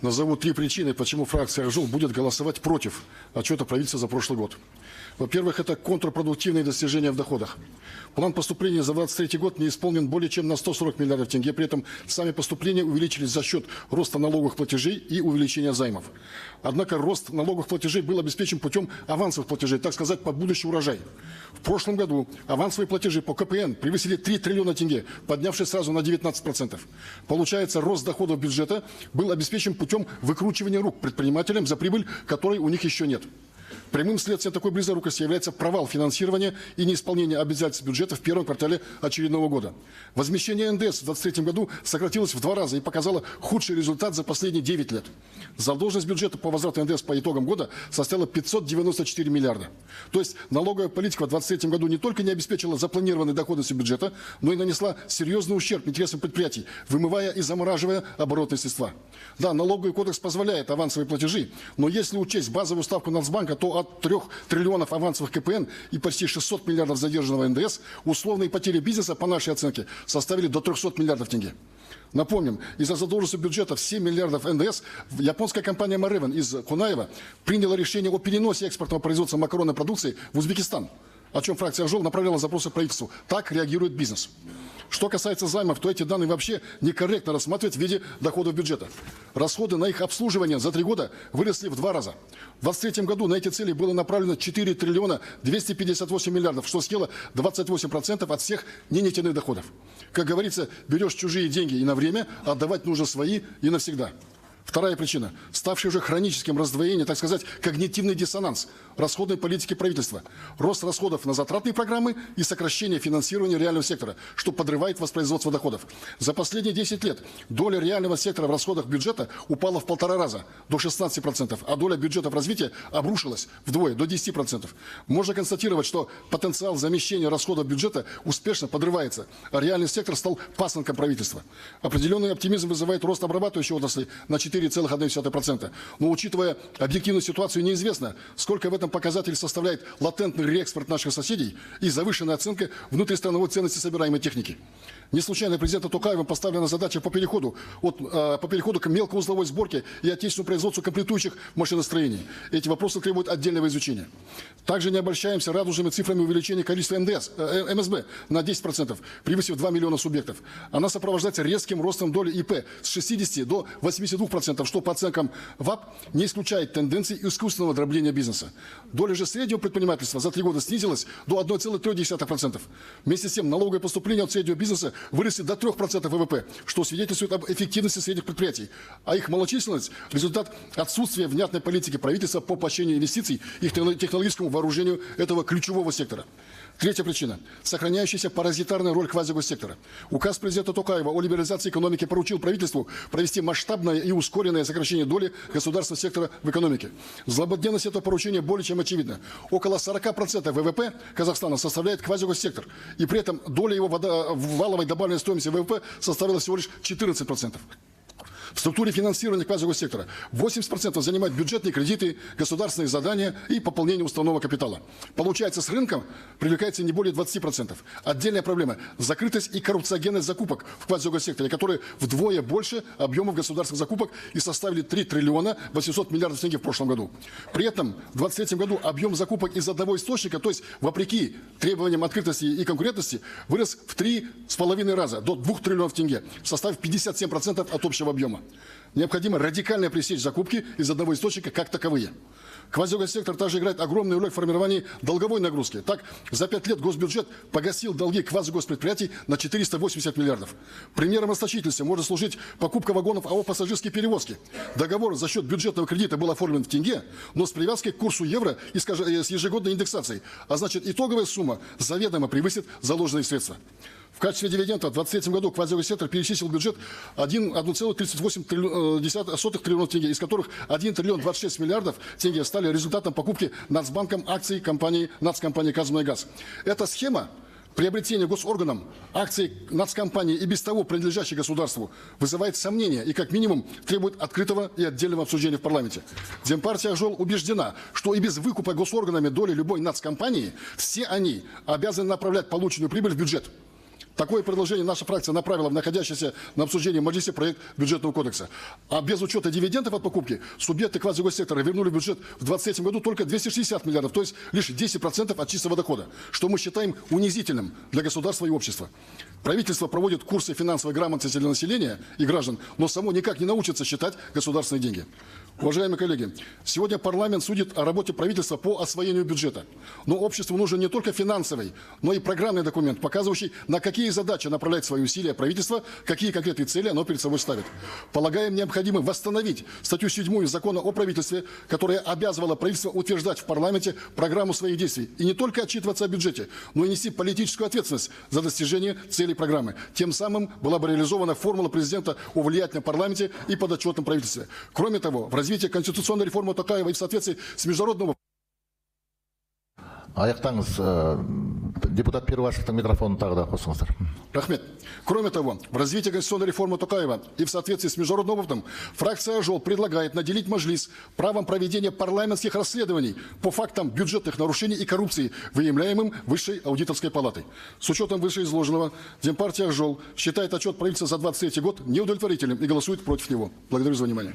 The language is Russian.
Назову три причины, почему фракция «Ак Жол» будет голосовать против отчета правительства за прошлый год. Во-первых, это контрпродуктивные достижения в доходах. План поступления за 2023 год не исполнен более чем на 140 миллиардов тенге. При этом сами поступления увеличились за счет роста налоговых платежей и увеличения займов. Однако рост налоговых платежей был обеспечен путем авансовых платежей, так сказать, под будущий урожай. В прошлом году авансовые платежи по КПН превысили 3 триллиона тенге, поднявшись сразу на 19%. Получается, рост доходов бюджета был обеспечен путем выкручивания рук предпринимателям за прибыль, которой у них еще нет. Прямым следствием такой близорукости является провал финансирования и неисполнение обязательств бюджета в первом квартале очередного года. Возмещение НДС в 2023 году сократилось в 2 раза и показало худший результат за последние 9 лет. Задолженность бюджета по возврату НДС по итогам года составила 594 миллиарда. То есть налоговая политика в 2023 году не только не обеспечила запланированной доходностью бюджета, но и нанесла серьезный ущерб интересам предприятий, вымывая и замораживая оборотные средства. Да, налоговый кодекс позволяет авансовые платежи, но если учесть базовую ставку Нацбанка, то от 3 триллионов авансовых КПН и почти 600 миллиардов задержанного НДС условные потери бизнеса, по нашей оценке, составили до 300 миллиардов тенге. Напомним, из-за задолженности бюджета в 7 миллиардов НДС японская компания Маревен из Кунаева приняла решение о переносе экспортного производства макаронной продукции в Узбекистан, о чем фракция «Ак Жол» направляла запросы правительству. Так реагирует бизнес. Что касается займов, то эти данные вообще некорректно рассматривать в виде доходов бюджета. Расходы на их обслуживание за 3 года выросли в 2 раза. В 2023 году на эти цели было направлено 4 триллиона 258 миллиардов, что съело 28% от всех ненефтяных доходов. Как говорится, берешь чужие деньги и на время, а отдавать нужно свои и навсегда. Вторая причина – ставший уже хроническим раздвоение, так сказать, когнитивный диссонанс расходной политики правительства. Рост расходов на затратные программы и сокращение финансирования реального сектора, что подрывает воспроизводство доходов. За последние 10 лет доля реального сектора в расходах бюджета упала в 1,5 раза, до 16%, а доля бюджетов развития обрушилась вдвое, до 10%. Можно констатировать, что потенциал замещения расходов бюджета успешно подрывается, а реальный сектор стал пасынком правительства. Определенный оптимизм вызывает рост обрабатывающей отрасли на 4,1%. Но, учитывая объективную ситуацию, неизвестно, сколько в этом показателе составляет латентный реэкспорт наших соседей и завышенная оценка внутристрановой ценности собираемой техники. Не случайно президентом Токаевым поставлена задача по переходу к мелкоузловой сборке и отечественному производству комплектующих машиностроений. Эти вопросы требуют отдельного изучения. Также не обольщаемся радужными цифрами увеличения количества МСБ на 10%, превысив 2 миллиона субъектов. Она сопровождается резким ростом доли ИП с 60 до 82%, что по оценкам ВАП не исключает тенденции искусственного дробления бизнеса. Доля же среднего предпринимательства за 3 года снизилась до 1,3%. Вместе с тем налоговые поступления от среднего бизнеса выросли до 3% ВВП, что свидетельствует об эффективности средних предприятий. А их малочисленность – результат отсутствия внятной политики правительства по поощрению инвестиций и технологическому вооружению этого ключевого сектора. Третья причина – сохраняющаяся паразитарная роль квазигоссектора. Указ президента Токаева о либерализации экономики поручил правительству провести масштабное и ускоренное сокращение доли государственного сектора в экономике. Злободневность этого поручения более чем очевидна. Около 40% ВВП Казахстана составляет квазигоссектор, и при этом доля его в валовой добавленной стоимости ВВП составила всего лишь 14%. В структуре финансирования квазигоссектора 80% занимают бюджетные кредиты, государственные задания и пополнение уставного капитала. Получается, с рынком привлекается не более 20%. Отдельная проблема – закрытость и коррупциогенность закупок в квазигоссекторе, которые вдвое больше объемов государственных закупок и составили 3 триллиона 800 миллиардов тенге в прошлом году. При этом в 2023 году объем закупок из одного источника, то есть вопреки требованиям открытости и конкурентности, вырос в 3,5 раза, до 2 триллионов тенге, составив 57% от общего объема. Необходимо радикально пресечь закупки из одного источника как таковые. Квазигоссектор также играет огромную роль в формировании долговой нагрузки. Так, за 5 лет госбюджет погасил долги квазигоспредприятий на 480 миллиардов. Примером расточительства может служить покупка вагонов АО «Пассажирские перевозки». Договор за счет бюджетного кредита был оформлен в тенге, но с привязкой к курсу евро и с ежегодной индексацией. А значит, итоговая сумма заведомо превысит заложенные средства. В качестве дивиденда в 2023 году квазигоссектор перечислил в бюджет 1,38 триллиона тенге, из которых 1 триллион 26 миллиардов тенге стали результатом покупки Нацбанком акций нацкомпании «Казмунайгаз». Эта схема приобретения госорганом акций нацкомпании и без того принадлежащей государству вызывает сомнения и как минимум требует открытого и отдельного обсуждения в парламенте. Демпартия «Ак Жол» убеждена, что и без выкупа госорганами доли любой нацкомпании все они обязаны направлять полученную прибыль в бюджет. Такое предложение наша фракция направила в находящийся на обсуждении в Мажилисе проект бюджетного кодекса. А без учета дивидендов от покупки субъекты квазигоссектора вернули в бюджет в 2023 году только 260 миллиардов, то есть лишь 10% от чистого дохода, что мы считаем унизительным для государства и общества. Правительство проводит курсы финансовой грамотности для населения и граждан, но само никак не научится считать государственные деньги. Уважаемые коллеги, сегодня парламент судит о работе правительства по освоению бюджета. Но обществу нужен не только финансовый, но и программный документ, показывающий, на какие задачи направляет свои усилия правительство, какие конкретные цели оно перед собой ставит. Полагаем, необходимо восстановить статью 7 закона о правительстве, которая обязывала правительство утверждать в парламенте программу своих действий. И не только отчитываться о бюджете, но и нести политическую ответственность за достижение целей программы. Тем самым была бы реализована формула президента о влиятельном парламенте и подотчетном правительстве. Кроме того, в развитии конституционной реформы Токаева и в соответствии с международным... Аяқтаңыз, депутат Перуашевтің микрофонын тағы да қосыңыздар. Рахмет. Кроме того, в развитии конституционной реформы Токаева и в соответствии с международным опытом, фракция АК ЖОЛ предлагает наделить Мажилис правом проведения парламентских расследований по фактам бюджетных нарушений и коррупции, выявляемым Высшей аудиторской палатой. С учетом вышеизложенного, Демпартия АК ЖОЛ считает отчет правительства за 2023 год неудовлетворительным и голосует против него. Благодарю за внимание.